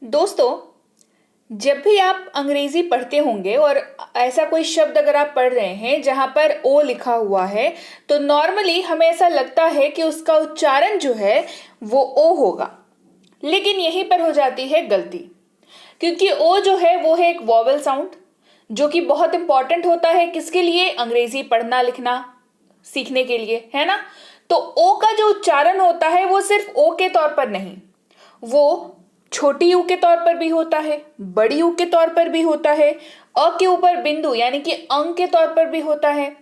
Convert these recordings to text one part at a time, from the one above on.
दोस्तों, जब भी आप अंग्रेजी पढ़ते होंगे और ऐसा कोई शब्द अगर आप पढ़ रहे हैं जहां पर ओ लिखा हुआ है, तो नॉर्मली हमें ऐसा लगता है कि उसका उच्चारण जो है वो ओ होगा। लेकिन यहीं पर हो जाती है गलती, क्योंकि ओ जो है वो है एक वॉवेल साउंड, जो कि बहुत इंपॉर्टेंट होता है किसके लिए? अंग्रेजी पढ़ना लिखना सीखने के लिए, है ना। तो ओ का जो उच्चारण होता है वो सिर्फ ओ के तौर पर नहीं, वो छोटी यू के तौर पर भी होता है, बड़ी यू के तौर पर भी होता है, अ के ऊपर बिंदु यानी कि अंग के तौर पर भी होता है,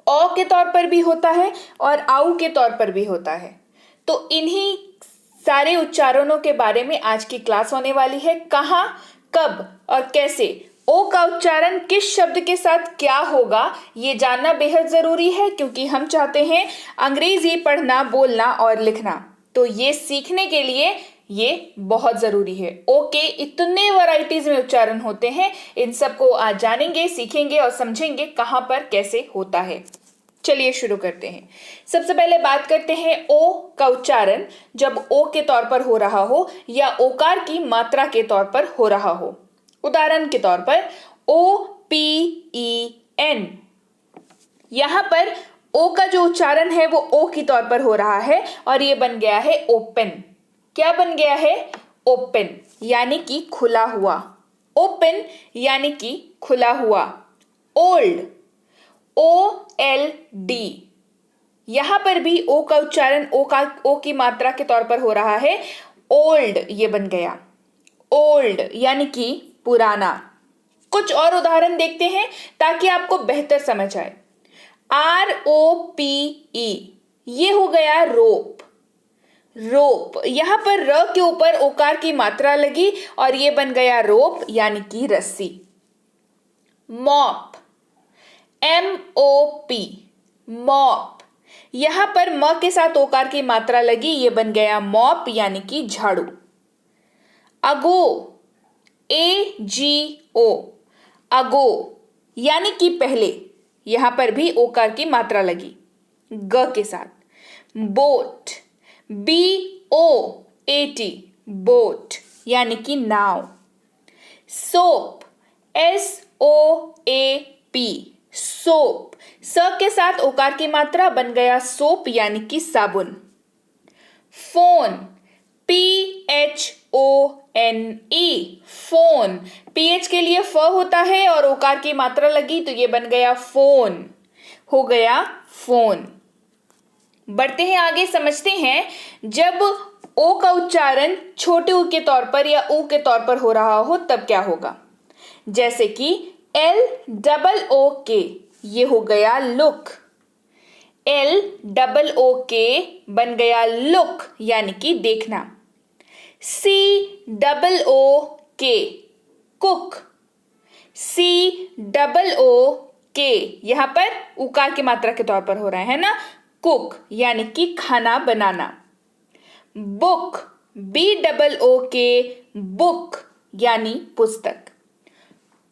औ के तौर पर भी होता है और आउ के तौर पर भी होता है। तो इन्हीं सारे उच्चारणों के बारे में आज की क्लास होने वाली है। कहाँ, कब और कैसे ओ का उच्चारण किस शब्द के साथ क्या होगा, ये जानना बेहद जरूरी है, क्योंकि हम चाहते हैं अंग्रेजी पढ़ना, बोलना और लिखना। तो ये सीखने के लिए ये बहुत जरूरी है। ओ के इतने वैरायटीज में उच्चारण होते हैं, इन सबको आज जानेंगे, सीखेंगे और समझेंगे कहां पर कैसे होता है। चलिए शुरू करते हैं। सबसे पहले बात करते हैं ओ का उच्चारण जब ओ के तौर पर हो रहा हो या ओकार की मात्रा के तौर पर हो रहा हो। उदाहरण के तौर पर OPEN, यहां पर ओ का जो उच्चारण है वो ओ की तौर पर हो रहा है और ये बन गया है ओपन। क्या बन गया है? ओपन यानी कि खुला हुआ। ओपन यानी कि खुला हुआ। ओल्ड, OLD, यहां पर भी ओ का उच्चारण ओ की मात्रा के तौर पर हो रहा है। ओल्ड ये बन गया। ओल्ड यानी कि पुराना। कुछ और उदाहरण देखते हैं ताकि आपको बेहतर समझ आए। ROPE, ये हो गया रोप। रोप, यहां पर र के ऊपर ओकार की मात्रा लगी और ये बन गया रोप यानी कि रस्सी। मॉप, MOP, मॉप, यहां पर म के साथ ओकार की मात्रा लगी, ये बन गया मॉप यानी कि झाड़ू। अगो, AGO, अगो यानी कि पहले, यहां पर भी ओकार की मात्रा लगी ग के साथ। बोट, BOAT, बोट यानी कि नाव। सोप, SOAP, सोप, स के साथ ओकार की मात्रा बन गया सोप यानी कि साबुन। फोन, PHONE, फोन, PH के लिए फ होता है और ओकार की मात्रा लगी तो ये बन गया फोन, हो गया फोन। बढ़ते हैं आगे, समझते हैं जब ओ का उच्चारण छोटे ऊ के तौर पर या ऊ के तौर पर हो रहा हो तब क्या होगा। जैसे कि LOOK, ये हो गया लुक। LOOK बन गया लुक यानी कि देखना। COOK, cook. COOK, यहां पर उकार की मात्रा के तौर पर हो रहा है ना, कुक यानी कि खाना बनाना। बुक, BOOK, बुक यानी पुस्तक।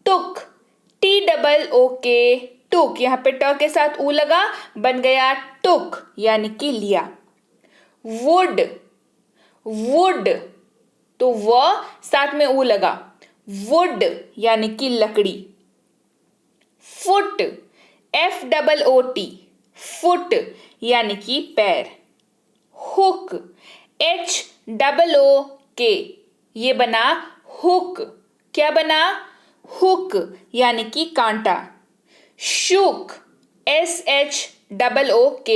टुक, TOOK, टुक, यहां पे ट के साथ ऊ लगा, बन गया टुक यानी कि लिया। वुड, वुड, तो व साथ में ऊ लगा, वुड यानी कि लकड़ी। फुट, FOOT, फुट यानी कि पैर। हुक, HOOK, ये बना हुक। क्या बना? हुक यानी कि कांटा। शुक, SHOOK,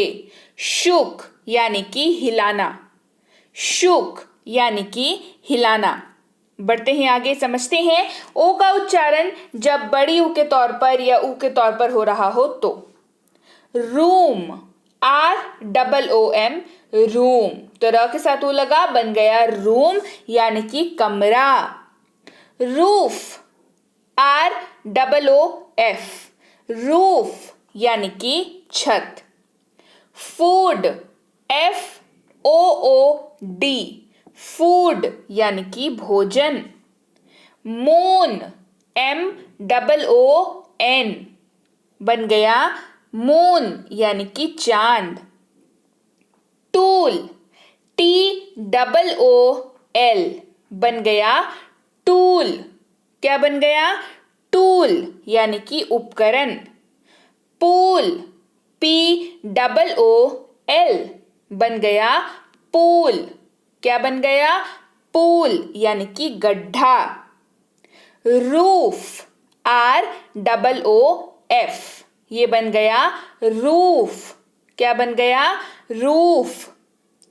शुक यानी कि हिलाना। शुक यानी कि हिलाना। बढ़ते हैं आगे, समझते हैं ओ का उच्चारण जब बड़ी ऊ के तौर पर या ऊ के तौर पर हो रहा हो तो। रूम, ROOM, रूम, तो र के साथ ऊ लगा, बन गया रूम यानी कि कमरा। रूफ, ROOF, रूफ यानी कि छत। फूड, FOOD, फूड यानी कि भोजन। मून, MOON, बन गया मून यानी कि चांद। टूल, TOOL, बन गया टूल। क्या बन गया? टूल यानी कि उपकरण। पूल, POOL बन गया पूल। क्या बन गया? पूल यानी कि गड्ढा। रूफ, ROOF ये बन गया रूफ। क्या बन गया? रूफ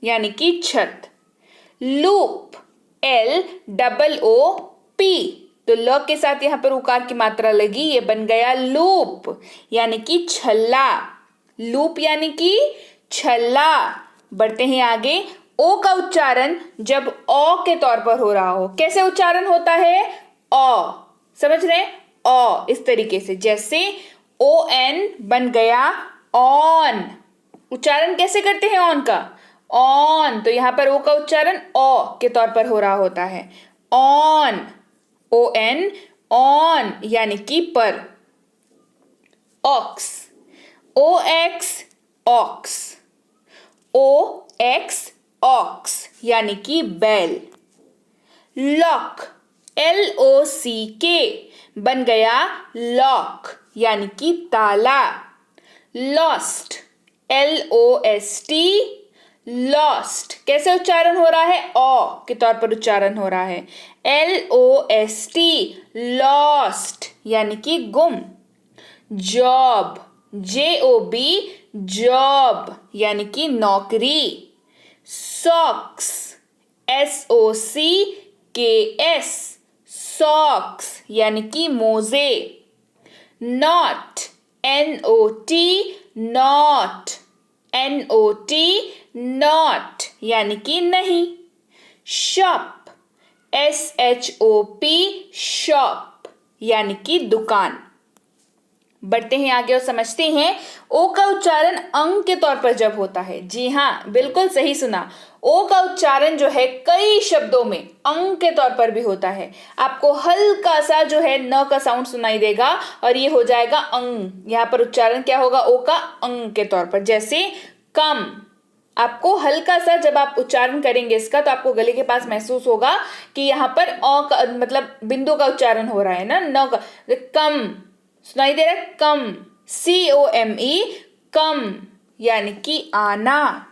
यानी कि छत। लूप, LOOP तो ल के साथ यहां पर उकार की मात्रा लगी, ये बन गया लूप यानी कि छल्ला। लूप यानी कि छल्ला। बढ़ते हैं आगे। ओ का उच्चारण जब ओ के तौर पर हो रहा हो, कैसे उच्चारण होता है? ओ, समझ रहे? ओ इस तरीके से, जैसे ON बन गया ऑन। उच्चारण कैसे करते हैं ऑन का? ऑन। तो यहां पर ओ का उच्चारण ओ के तौर पर हो रहा होता है। ऑन, ON, ऑन यानी कि पर। Ox, OX, ox, OX, ox यानी कि बैल। लॉक, LOCK बन गया लॉक यानी कि ताला। लॉस्ट, LOST, लॉस्ट कैसे उच्चारण हो रहा है? ओ के तौर पर उच्चारण हो रहा है। LOST, लॉस्ट यानी कि गुम। जॉब, JOB, जॉब यानी कि नौकरी। सॉक्स, SOCKS, सॉक्स यानी कि मोजे। Not, NOT, not, NOT, not यानी कि नहीं। शॉप, SHOP, शॉप यानी कि दुकान। बढ़ते हैं आगे और समझते हैं ओ का उच्चारण अंग के तौर पर जब होता है। जी हाँ, बिल्कुल सही सुना। ओ का उच्चारण जो है कई शब्दों में अंग के तौर पर भी होता है। आपको हल्का सा जो है न का साउंड सुनाई देगा और ये हो जाएगा अंग। यहाँ पर उच्चारण क्या होगा? ओ का अंग के तौर पर। जैसे कम, आपको हल्का सा जब आप उच्चारण करेंगे इसका तो आपको गले के पास महसूस होगा कि यहाँ पर ओ का मतलब बिंदु का उच्चारण हो रहा है ना, न का। कम सुनाई दे रहा है? कम, COME, कम यानी कि आना।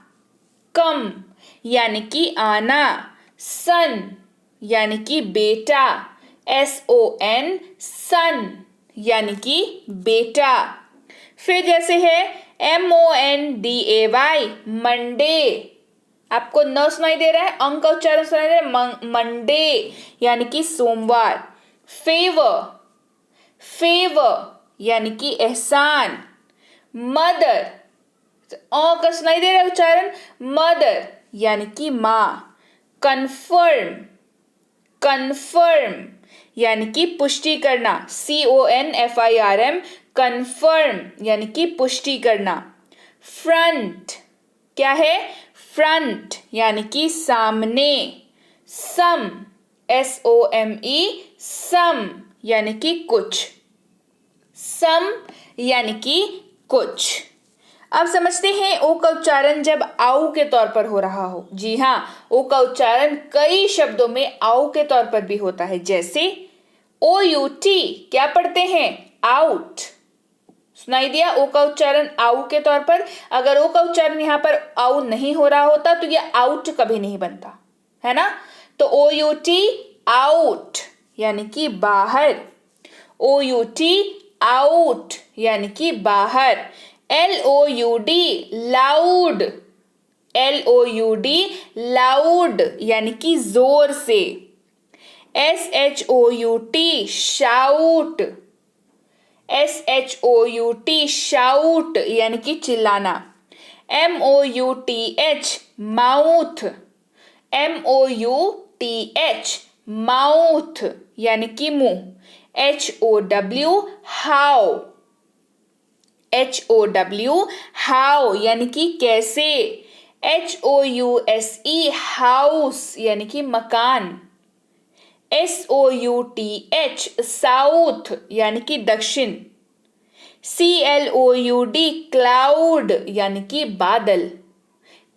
कम यानी कि आना। सन यानी कि बेटा। SON, सन यानी कि बेटा। फिर जैसे है MONDAY, मंडे। आपको न सुनाई दे रहा है? अंग का उच्चारण सुनाई दे रहा है? मंडे यानी कि सोमवार। फेवर, फेवर यानी कि एहसान। मदर, ओ का सुनाई दे रहा है उच्चारण? मदर यानी कि माँ। कन्फर्म, कन्फर्म यानी कि पुष्टि करना। CONFIRM, कन्फर्म यानी कि पुष्टि करना। फ्रंट क्या है? फ्रंट यानी कि सामने। सम, SOME, सम यानी कि कुछ। सम यानी कि कुछ। अब समझते हैं ओ का उच्चारण जब आउ के तौर पर हो रहा हो। जी हाँ, ओ का उच्चारण कई शब्दों में आउ के तौर पर भी होता है। जैसे OUT, क्या पढ़ते हैं? आउट। सुनाई दिया? ओ का उच्चारण आउ के तौर पर। अगर ओ का उच्चारण यहाँ पर आउ नहीं हो रहा होता तो ये आउट कभी नहीं बनता है ना। तो OUT, आउट यानी कि बाहर। OUT, आउट यानी कि बाहर। LOUD, loud. LOUD, लाउड यानी कि जोर से। SHOUT, shout. SHOUT, शाउट यानी कि चिल्लाना। MOUTH, mouth. MOUTH, माउथ यानी कि मुंह। HOW, how. HOW, हाउ यानी कि कैसे। HOUSE, हाउस यानी कि मकान। SOUTH, साउथ यानी कि दक्षिण। CLOUD, क्लाउड यानी कि बादल।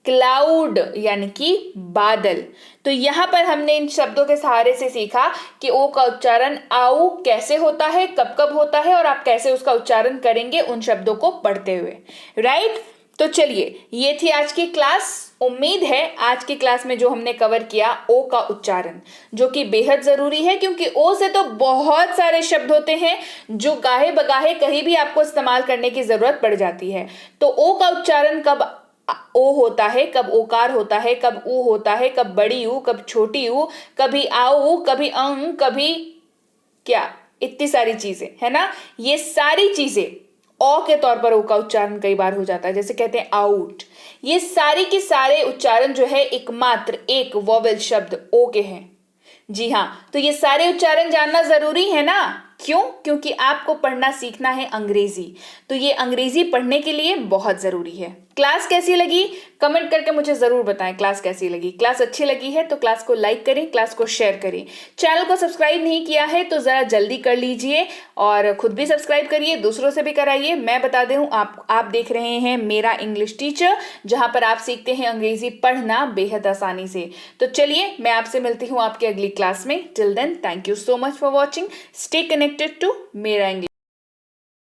क्लाउड यानी कि बादल। तो यहाँ पर हमने इन शब्दों के सहारे से सीखा कि ओ का उच्चारण आऊ कैसे होता है, कब कब होता है और आप कैसे उसका उच्चारण करेंगे उन शब्दों को पढ़ते हुए। राइट, तो चलिए ये थी आज की क्लास। उम्मीद है आज की क्लास में जो हमने कवर किया ओ का उच्चारण, जो कि बेहद जरूरी है, क्योंकि ओ से तो बहुत सारे शब्द होते हैं जो गाहे बगाहे कहीं भी आपको इस्तेमाल करने की जरूरत पड़ जाती है। तो ओ का उच्चारण कब ओ होता है, कब ओकार होता है, कब ऊ होता है, कब बड़ी ऊ, कब छोटी ऊ, कभी आऊ, कभी अंग, कभी क्या, इतनी सारी चीजें है ना। ये सारी चीजें ओ के तौर पर ओ का उच्चारण कई बार हो जाता है, जैसे कहते हैं आउट। ये सारी के सारे उच्चारण जो है एकमात्र एक वोवेल शब्द ओ के हैं। जी हाँ, तो ये सारे उच्चारण जानना जरूरी है ना। क्यों? क्योंकि आपको पढ़ना सीखना है अंग्रेजी, तो ये अंग्रेजी पढ़ने के लिए बहुत जरूरी है। क्लास कैसी लगी कमेंट करके मुझे जरूर बताएं। क्लास कैसी लगी? क्लास अच्छी लगी है तो क्लास को लाइक करें, क्लास को शेयर करें। चैनल को सब्सक्राइब नहीं किया है तो जरा जल्दी कर लीजिए और खुद भी सब्सक्राइब करिए, दूसरों से भी कराइए। मैं बता दूं, आप देख रहे हैं मेरा इंग्लिश टीचर, जहां पर आप सीखते हैं अंग्रेजी पढ़ना बेहद आसानी से। तो चलिए मैं आपसे मिलती हूँ आपकी अगली क्लास में। Till then, thank you so much for watching. Stay connected to मेरा इंग्लिश।